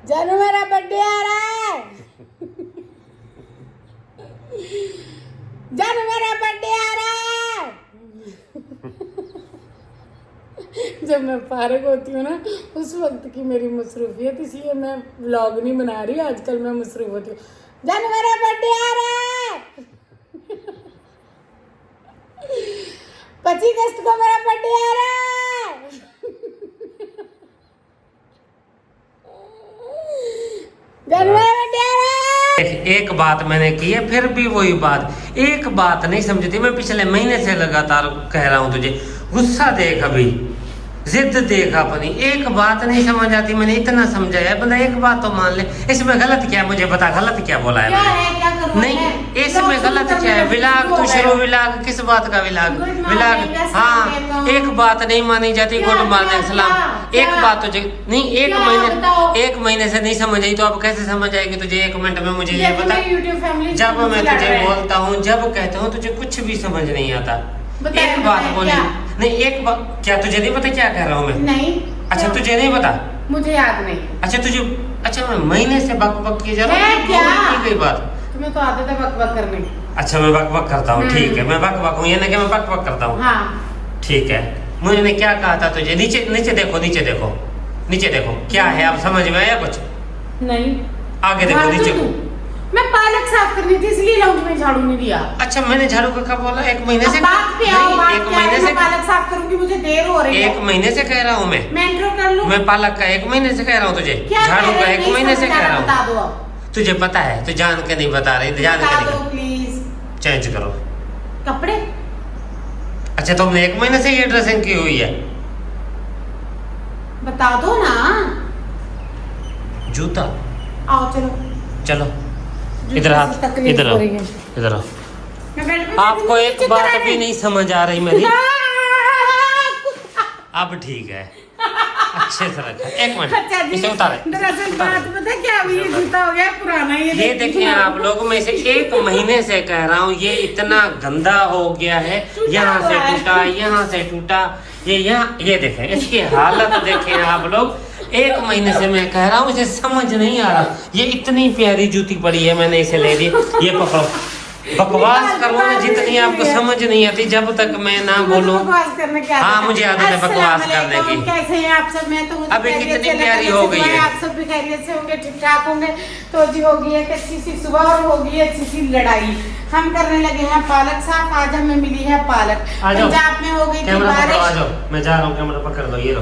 जानू मेरा बर्थडे आ रहा है। जानू मेरा बर्थडे आ रहा है। जब मैं फारिग होती हूँ ना उस वक्त की मेरी मसरूफियत, इसलिए मैं व्लॉग नहीं बना रही आजकल। मैं मसरूफ होती हूँ। जानू मेरा बर्थडे आ रहा है। 25 अगस्त को मेरा बर्थडे आ रहा है। जानू मेरा बर्थडे आ रहा है। एक बात मैंने की है, फिर भी वही बात, एक बात नहीं समझती। मैं पिछले महीने से लगातार कह रहा हूँ तुझे, गुस्सा देख, अभी जिद देख अपनी, एक बात नहीं समझ आती। मैंने इतना समझाया, बंदा एक बात तो मान ले। इसमें गलत क्या है मुझे बता, गलत क्या बोला है मैंने? नहीं, इसमें गलत क्या है? विलाग तो शुरू, विलाग किस बात का विलाग? विलाग, हाँ, एक बात नहीं मानी जाती। गुड मॉर्निंग सलाम, एक बात तो नहीं, एक महीने से नहीं समझ आई तो अब कैसे समझ आएगी तुझे? 1 मिनट में मुझे ये बता। जब मैं तुझे बोलता हूँ, जब कहता हूँ, तुझे कुछ भी समझ नहीं आता। एक बात बोली नहीं, एक बात, क्या तुझे नहीं पता क्या कह रहा हूँ मैं? नहीं। अच्छा तुझे नहीं पता? मुझे याद नहीं। अच्छा तुझे, अच्छा मैं महीने से बक बक की जा रहा हूँ, कोई बात। तुम्हें तो आदत है बक बक करने। अच्छा मैं बक बक करता हूँ, ठीक है, मैं बक बक हूँ, ये ना कि मैं बक बक करता हूँ। हाँ ठीक है, मुझे ने क्या कहा था तुझे? नीचे नीचे देखो, नीचे देखो, नीचे देखो, क्या है अब समझ में आया कुछ? नहीं। आगे देखो, नीचे। मैं पालक साफ करनी थी इसलिए लाउंज में झाड़ू नहीं दिया। अच्छा मैंने झाड़ू का कब बोला? 1 महीने से। बात पे आओ, बात एक महीने से पालक साफ करूंगी, मुझे देर हो रही है। 1 महीने से कह रहा हूँ मैं इंट्रो कर लूं। मैं पालक का 1 महीने से कह रहा हूँ तुझे, झाड़ू का 1 महीने से कह रहा हूँ। बता दो अब। तुझे पता है, तू जान के नहीं बता रही, जान के बता दो नहीं। प्लीज। चेंज करो कपड़े। अच्छा तुमने 1 महीने से ये ड्रेसिंग की हुई है? बता दो ना। जूता, आओ चलो चलो इधर आ, इधर आओ, इधर आओ। आपको एक बात भी नहीं समझ आ रही मेरी? अब ठीक है, अच्छे से रखा। 1 मिनट, इसे उतारे। दरअसल बात पता क्या हुई, ये जूता हो गया पुराना। ये देखिए आप लोग, मैं इसे 1 महीने से कह रहा हूँ, ये इतना गंदा हो गया है। यहाँ से टूटा, यहाँ से टूटा, ये यहाँ, ये देखें इसकी हालत देखें आप लोग। 1 महीने से मैं कह रहा हूँ, इसे समझ नहीं आ रहा। ये इतनी प्यारी जूती पड़ी है, मैंने इसे ले ली। ये पकड़ो, बकवास करो ना जितनी आपको समझ नहीं आती, जब तक मैं ना बोलूं। हाँ मुझे आदत है बकवास करने की। कैसे हैं आप सब? मैं तो अभी कितनी प्यारी हो गई है। आप सब भी खैरियत से होंगे, ठीक ठाक होंगे। तो जी होगी एक अच्छी सी सुबह और होगी अच्छी सी लड़ाई। हम करने लगे हैं पालक साफ। आज हमें मिली है पालक। पंजाब में हो गई थी बारिश। मैं जा रहा हूँ, कैमरा पकड़ लो, ये लो,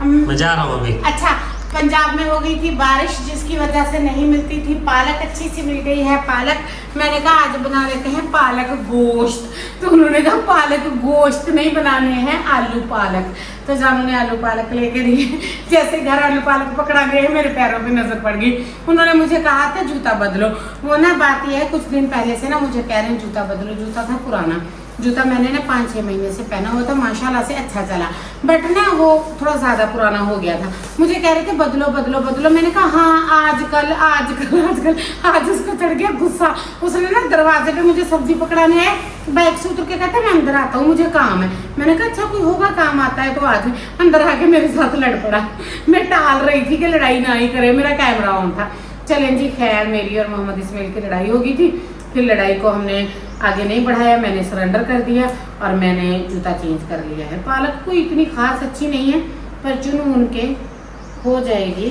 मैं जा रहा हूँ अभी। अच्छा, पंजाब में हो गई थी बारिश, जिसकी वजह से नहीं मिलती थी पालक। अच्छी सी मिल गई है पालक। मैंने कहा आज बना लेते हैं पालक गोश्त। तो उन्होंने कहा पालक गोश्त नहीं बनाने हैं, आलू पालक। तो जानू ने आलू पालक लेके दिए। जैसे घर आलू पालक पकड़ा गए, मेरे पैरों पे नजर पड़ गई। उन्होंने मुझे कहा था जूता बदलो। वो ना बात यह है, कुछ दिन पहले से ना मुझे कह रहे हैं जूता बदलो। जूता था पुराना, जूता मैंने ना 5-6 महीने से पहना हुआ था, माशाल्लाह से अच्छा चला, बट ना वो थोड़ा ज़्यादा पुराना हो गया था। मुझे कह रहे थे बदलो बदलो बदलो। मैंने कहा हाँ आजकल आजकल आजकल। आज उसको चढ़ गया गुस्सा। उसने ना दरवाजे पे मुझे सब्जी पकड़ाने है, बाइक से उतर के कहता मैं अंदर आता हूँ, मुझे काम है। मैंने कहा अच्छा कोई होगा काम आता है तो आज। अंदर आके मेरे साथ लड़ पड़ा। मैं टाल रही थी कि लड़ाई ना ही करे, मेरा कैमरा ऑन था। चलें जी, खैर मेरी और मोहम्मद इस्माइल की लड़ाई हो गई थी। फिर लड़ाई को हमने आगे नहीं बढ़ाया, मैंने सरेंडर कर दिया और मैंने जूता चेंज कर लिया है। पालक कोई इतनी खास अच्छी नहीं है, पर चुन के हो जाएगी।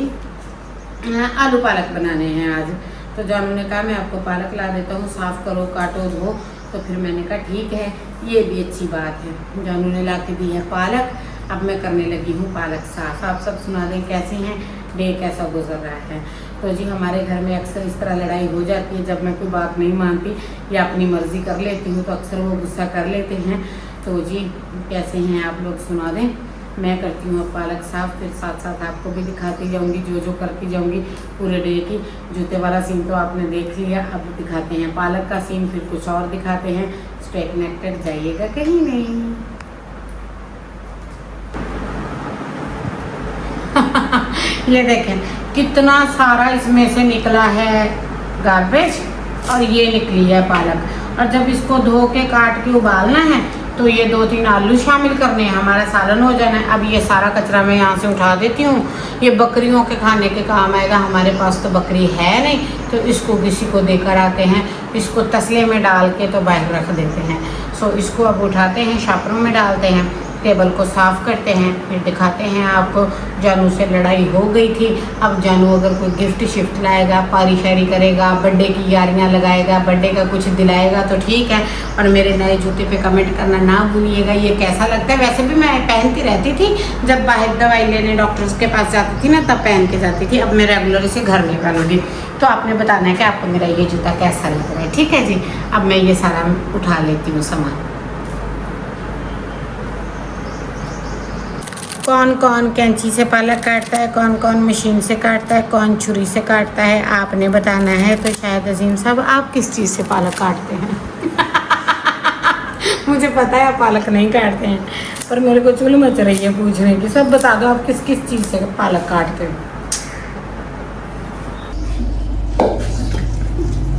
आलू पालक बनाने हैं आज। तो जानू ने कहा मैं आपको पालक ला देता हूँ, साफ करो, काटो, धो। तो फिर मैंने कहा ठीक है, ये भी अच्छी बात है। जानू ने ला के दी है पालक। अब मैं करने लगी हूँ पालक साफ। आप सब सुना दें कैसे हैं, डे कैसा गुजर रहा है। तो जी हमारे घर में अक्सर इस तरह लड़ाई हो जाती है, जब मैं कोई बात नहीं मानती या अपनी मर्जी कर लेती हूँ तो अक्सर वो गुस्सा कर लेते हैं। तो जी कैसे हैं आप लोग सुना दें। मैं करती हूँ अब पालक साफ, फिर साथ साथ आपको भी दिखाती जाऊँगी जो जो करती जाऊँगी पूरे डे की। जूते वाला सीन तो आपने देख लिया, अब दिखाते हैं पालक का सीन, फिर कुछ और दिखाते हैं। स्टे कनेक्टेड, जाइएगा कहीं नहीं। ये देखें कितना सारा इसमें से निकला है गार्बेज, और ये निकली है पालक। और जब इसको धो के काट के उबालना है तो ये 2-3 आलू शामिल करने हैं, हमारा सालन हो जाना है। अब ये सारा कचरा मैं यहाँ से उठा देती हूँ, ये बकरियों के खाने के काम आएगा। हमारे पास तो बकरी है नहीं, तो इसको किसी को देकर आते हैं, इसको तसले में डाल के तो बाहर रख देते हैं। सो इसको अब उठाते हैं, शापरों में डालते हैं, टेबल को साफ़ करते हैं, फिर दिखाते हैं आपको। जानू से लड़ाई हो गई थी, अब जानू अगर कोई गिफ्ट शिफ्ट लाएगा, पारी शारी करेगा, बर्थडे की यारियाँ लगाएगा, बर्थडे का कुछ दिलाएगा तो ठीक है। और मेरे नए जूते पे कमेंट करना ना भूलिएगा, ये कैसा लगता है। वैसे भी मैं पहनती रहती थी, जब बाहर दवाई लेने डॉक्टर्स के पास जाती थी ना, तब पहन के जाती थी। अब मैं रेगुलर इसे घर में पहनूँगी, तो आपने बताना है कि आपको मेरा ये जूता कैसा लग रहा है, ठीक है जी। अब मैं ये सारा उठा लेती हूँ सामान। कौन कौन कैंची से पालक काटता है, कौन कौन मशीन से काटता है, कौन छुरी से काटता है, आपने बताना है। तो शायद अजीम साहब आप किस चीज़ से पालक काटते हैं? मुझे पता है आप पालक नहीं काटते हैं, पर मेरे को चुल मच रही है पूछने की। सब बता दो आप किस किस चीज़ से पालक काटते हो।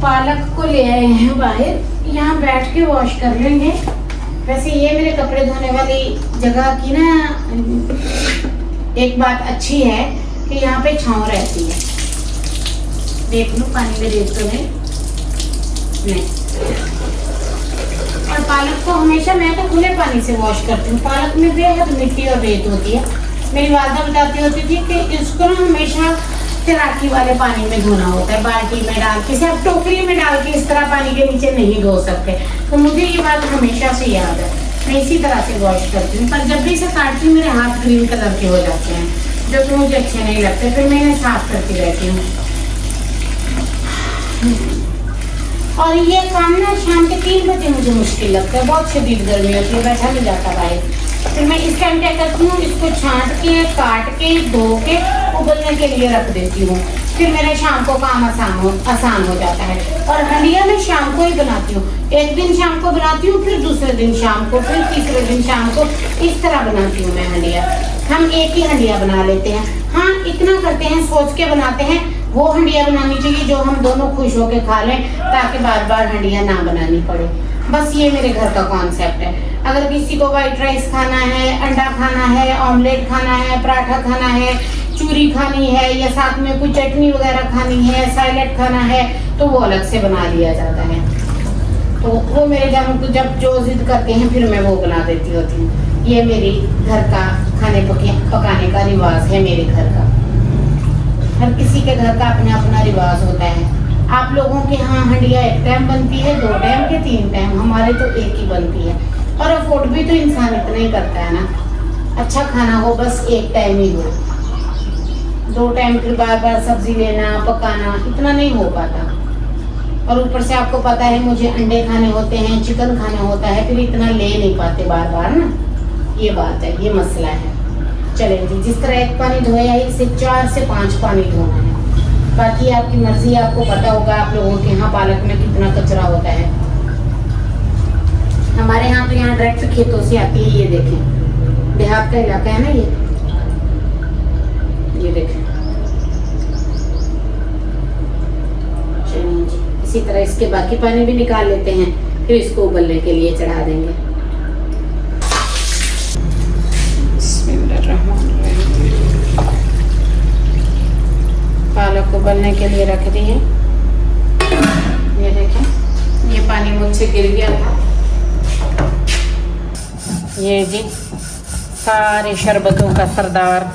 पालक को ले आए हैं बाहर, यहाँ बैठ के वॉश कर लेंगे। वैसे ये मेरे कपड़े धोने वाली जगह की ना एक बात अच्छी है कि यहाँ पे छांव रहती है। देख लो पानी में देख तो नहीं। और पालक को हमेशा मैं तो खुले पानी से वॉश करती हूँ। पालक में बेहद मिट्टी और रेत होती है। मेरी वालदा बताती होती थी कि इसको ना हमेशा तैराकी वाले पानी में धोना होता है, बाल्टी में डाल के। आप टोकरी में डाल के इस तरह पानी के नीचे नहीं धो सकते। तो मुझे ये बात हमेशा से याद है, मैं इसी तरह से वॉश करती हूँ। पर जब भी इसे काटती हूँ मेरे हाथ ग्रीन कलर के हो जाते हैं, जो कि मुझे अच्छे नहीं लगते। फिर मैं इन्हें साफ करती रहती हूँ। और ये काम ना शाम के 3 बजे मुझे मुश्किल लगता है, बहुत शदीद गर्मी होती है, बैठा नहीं जाता बाहर। फिर मैं इस टाइम क्या करती हूँ, इसको छांट के, काट के, धो के उबलने के लिए रख देती हूँ। फिर मेरे शाम को काम आसान हो जाता है। और हंडिया मैं शाम को ही बनाती हूँ। एक दिन शाम को बनाती हूँ, फिर दूसरे दिन शाम को, फिर तीसरे दिन शाम को, इस तरह बनाती हूँ मैं हंडिया। हम एक ही हंडिया बना लेते हैं। हाँ, इतना करते हैं, सोच के बनाते हैं वो हंडिया बनानी चाहिए जो हम दोनों खुश होकर खा लें, ताकि बार बार हंडिया ना बनानी पड़े। बस ये मेरे घर का कॉन्सेप्ट है। अगर किसी को वाइट राइस खाना है, अंडा खाना है, ऑमलेट खाना है, पराठा खाना है, चूरी खानी है, या साथ में कुछ चटनी वगैरह खानी है, सैलेड खाना है, तो वो अलग से बना लिया जाता है। तो वो मेरे जब जो जिद करते हैं फिर मैं वो बना देती होती हूँ। ये मेरी घर का खाने पकाने का रिवाज है। मेरे घर का, हर किसी के घर का अपना अपना रिवाज होता है। आप लोगों के यहाँ हंडिया एक टाइम बनती है, 2 टाइम के 3 टाइम, हमारे तो एक ही बनती है। और अफोर्ड भी तो इंसान इतना ही करता है ना। अच्छा खाना हो, बस एक टाइम ही हो। 2 टाइम फिर बार बार सब्जी लेना, पकाना, इतना नहीं हो पाता। और ऊपर से आपको पता है मुझे अंडे खाने होते हैं, चिकन खाना होता है, फिर इतना ले नहीं पाते बार बार ना। ये बात है, ये मसला है। चलें जी, जिस तरह एक पानी धोया है, इसे 4 से 5 पानी धोना है। बाकी आपकी मर्जी, आपको पता होगा आप लोगों के यहाँ पालक में कितना कचरा होता है। हमारे यहाँ तो यहाँ डायरेक्ट खेतों से आती है। ये देखें, देहात का इलाका है ना ये देखें। चलिए जी, इसी तरह इसके बाकी पानी भी निकाल लेते हैं, फिर इसको उबलने के लिए चढ़ा देंगे। पालक उबलने के लिए रख दी है। ये देखें, ये पानी मुझसे गिर गया था। ये जी सारे शरबतों का सरदार,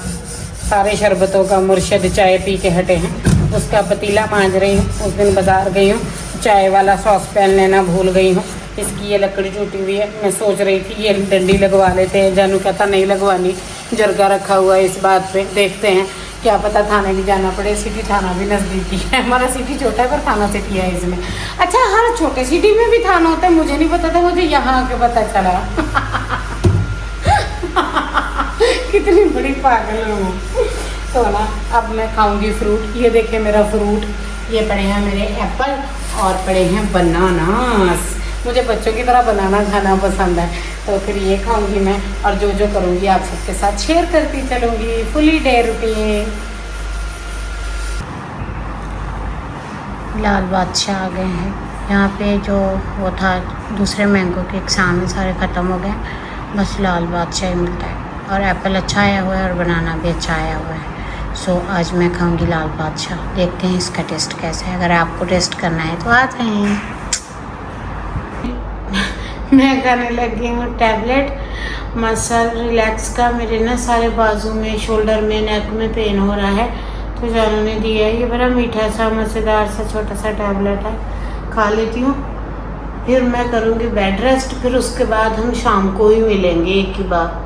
सारे शरबतों का मुर्शिद चाय पी के हटे हैं। उसका पतीला मांज रही हूँ। उस दिन बाजार गई हूँ, चाय वाला सॉस पैन लेना भूल गई हूँ। इसकी ये लकड़ी टूटी हुई है। मैं सोच रही थी ये डंडी लगवा लेते हैं, जानू कहता नहीं लगवानी, जरगा रखा हुआ है इस बात पे। देखते हैं, क्या पता थाने भी जाना पड़े। सिटी थाना भी नज़दीकी है। हमारा सिटी छोटा है पर थाना सिटी है इसमें। अच्छा, हर छोटे सिटी में भी थाना होता है, मुझे नहीं पता था, मुझे यहाँ आके पता चला। कितनी बड़ी पागल हूँ। तो ना अब मैं खाऊंगी फ्रूट। ये देखें मेरा फ्रूट, ये पड़े हैं मेरे एप्पल और पड़े हैं बनानास। मुझे बच्चों की तरह बनाना खाना पसंद है, तो फिर ये खाऊंगी मैं। और जो जो करूंगी आप सबके साथ शेयर करती चलूंगी। Fully day routine. लाल बादशाह आ गए हैं। यहाँ पे जो वो था दूसरे मैंगो के एग्ज़ाम में सारे ख़त्म हो गए, बस लाल बादशाह ही मिलता है। और एप्पल अच्छा आया हुआ है और बनाना भी अच्छा आया हुआ है। सो आज मैं खाऊंगी लाल बादशाह। देखते हैं इसका टेस्ट कैसा है। अगर आपको टेस्ट करना है तो आ जाएं। मैं खाने लगी हूँ टैबलेट मसल रिलैक्स का। मेरे ना सारे बाजू में, शोल्डर में, नेक में पेन हो रहा है, तो जानू ने दिया है। ये बड़ा मीठा सा मज़ेदार सा छोटा सा टैबलेट है, खा लेती हूँ, फिर मैं करूँगी बेड रेस्ट। फिर उसके बाद हम शाम को ही मिलेंगे एक ही बार।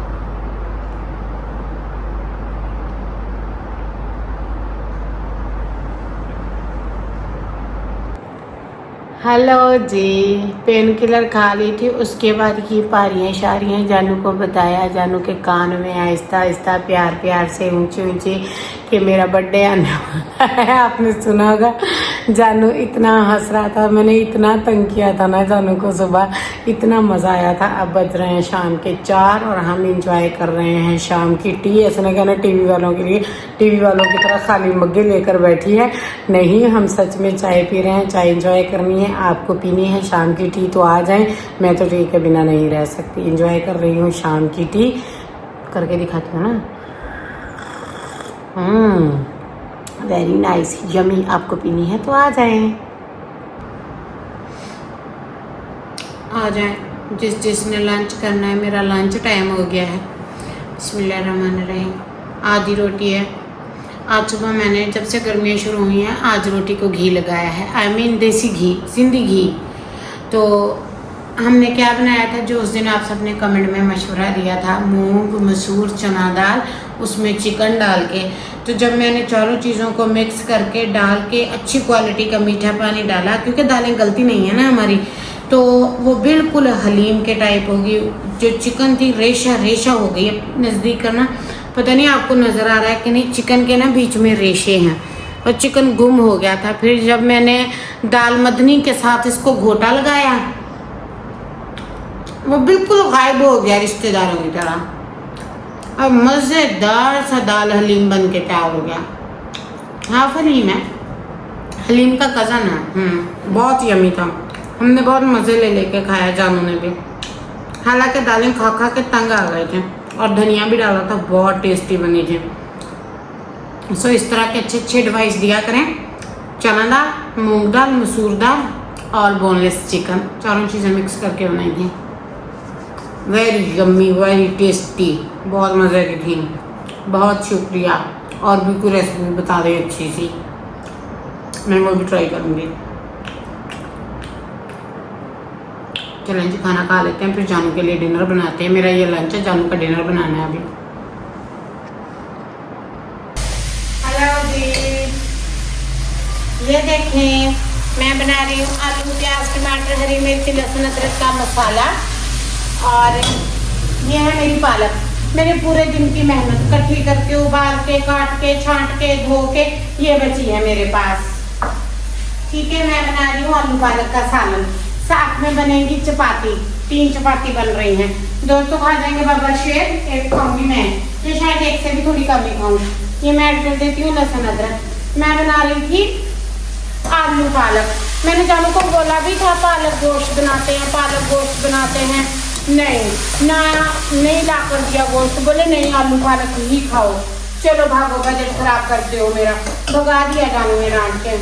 हेलो जी, पेन किलर खा ली थी, उसके बाद की पारियाँ शारियाँ जानू को बताया। जानू के कान में आहिस्ता आहिस्ता प्यार प्यार से ऊंची ऊंची कि मेरा बर्थडे आने वाला है। आपने सुना होगा, जानू इतना हंस रहा था, मैंने इतना तंग किया था ना जानू को सुबह, इतना मज़ा आया था। अब बज रहे हैं शाम के 4 और हम इंजॉय कर रहे हैं शाम की टी। ऐसा नहीं कहना टीवी वालों के लिए, टीवी वालों की तरह खाली मग्गे लेकर बैठी है, नहीं, हम सच में चाय पी रहे हैं। चाय इंजॉय करनी है, आपको पीनी है शाम की टी तो आ जाएं। मैं तो टी के बिना नहीं रह सकती। इंजॉय कर रही हूँ शाम की टी, करके दिखाती हूँ ना। Very nice, yummy. आपको पीनी है तो आ जाएं, आ जाएं। जिसने लंच करना है, मेरा लंच टाइम हो गया है। बिस्मिल्लाहिर्रहमानिर्रहीम। आधी रोटी है। आज सुबह मैंने, जब से गर्मियाँ शुरू हुई हैं, आज रोटी को घी लगाया है। आई मीन देसी घी, सिंधी घी। तो हमने क्या बनाया था, जो उस दिन आप सबने कमेंट में मशवरा दिया था, मूंग मसूर चना दाल, उसमें चिकन डाल के। तो जब मैंने चारों चीज़ों को मिक्स करके डाल के अच्छी क्वालिटी का मीठा पानी डाला, क्योंकि दालें गलती नहीं है ना हमारी, तो वो बिल्कुल हलीम के टाइप होगी। जो चिकन थी रेशा रेशा हो गई। नज़दीक करना, पता नहीं आपको नज़र आ रहा है कि नहीं, चिकन के ना बीच में रेशे हैं और चिकन गुम हो गया था। फिर जब मैंने दाल मखनी के साथ इसको घोटा लगाया, वो बिल्कुल गायब हो गया रिश्तेदारों की तरह। अब मज़ेदार सा दाल हलीम बन के तैयार हो गया। हाफ हलीम है, हलीम का कज़न है। बहुत यमी था, हमने बहुत मज़े ले लेके खाया, जानू ने भी। हालांकि दालें खा खा के तंग आ गए थे, और धनिया भी डाला था, बहुत टेस्टी बनी थी। सो इस तरह के अच्छे अच्छे एडवाइस दिया करें। चना दाल, मूंग दाल, मसूर दाल और बोनलेस चिकन, चारों चीज़ें मिक्स करके बनाई थी। वेरी यम्मी, वेरी टेस्टी, बहुत मज़े की थी। बहुत शुक्रिया। और भी कोई रेसिपी बता रही अच्छी सी, मैं वो भी ट्राई करूँगी। चलें जी, खाना खा लेते हैं, फिर जानू के लिए डिनर बनाते हैं। मेरा ये लंच है, जानू का डिनर बनाना है अभी। हेलो जी, ये देखें, मैं बना रही हूँ आलू प्याज टमाटर हरी मिर्च लहसुन अदरक का मसाला। और ये है मेरी पालक। मेरे पूरे दिन की मेहनत इकट्ठी करके, उबाल के, काट के, छांट के, धो के, ये बची है मेरे पास। ठीक है, मैं बना रही हूँ आलू पालक का सालन। साथ में बनेगी चपाती, 3 चपाती बन रही हैं। दोस्तों खा जाएंगे बाबा शेर, एक खाऊंगी मैं, ये शायद एक से भी थोड़ी कम ही खाऊंगी। ये मैं ऐड कर देती हूँ लहसुन अदरक। मैं बना रही थी आलू पालक। मैंने जानू को बोला भी था पालक गोश्त बनाते हैं, पालक गोश्त बनाते हैं, नहीं ला कर दिया गोश्त। बोले नहीं, आलू पालक ही खाओ। चलो भागो, बजट खराब करते हो मेरा। भगा दिया जानू ने डांट के।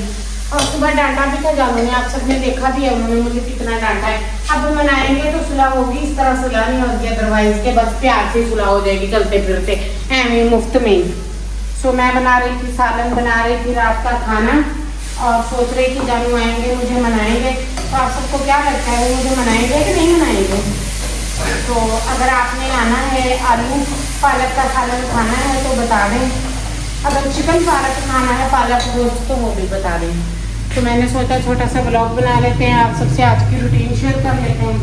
और सुबह डांटा भी था जानू ने, आप सबने देखा भी है, उन्होंने मुझे कितना डांटा है। अब मनाएंगे तो सुलह होगी, इस तरह सुलह नहीं होगी अदरवाइज के, बस प्यार से सुलह हो जाएगी चलते फिरते ऐਵੇਂ मुफ्त में। सो मैं बना रही थी सालन, बना रही थी रात का खाना, और सोच रही थी जानू आएंगे मुझे मनाएंगे। तो आप सबको क्या लगता है, वो मुझे मनाएंगे कि नहीं मनाएंगे? तो अगर आपने आना है, आलू पालक का सालन खाना है तो बता दें। अगर चिकन पालक खाना है, पालक गोश्त, तो वो भी बता दें। तो मैंने सोचा छोटा सा ब्लॉग बना लेते हैं, आप सबसे आज की रूटीन शेयर कर लेते हैं।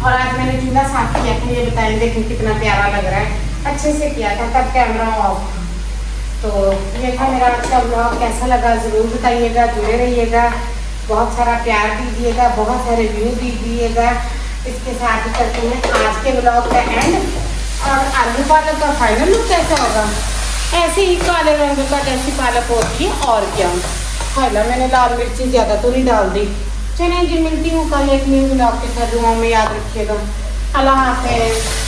और आज मैंने चूल्हा साफ किया था, ये बताएं, देखें कितना प्यारा लग रहा है। अच्छे से किया था, तब कैमरा ऑफ। तो ये था मेरा आज का ब्लॉग। कैसा लगा ज़रूर बताइएगा, जुड़े रहिएगा, बहुत सारा प्यार दीजिएगा, बहुत सारे व्यू दीजिएगा। इसके साथ ही करते हैं आज के ब्लॉग का एंड। और आलू पालक का फाइनल लुक कैसा होगा, ऐसे ही काले रंग का जैसी पालक होती है, और क्या। खाला मैंने लाल मिर्ची ज़्यादा तो नहीं डाल दी, चलिए जी, मिलती हूँ कल एक न्यू ब्लॉग के साथ। दुआओं में याद रखिएगा। अल्लाह हाफिज।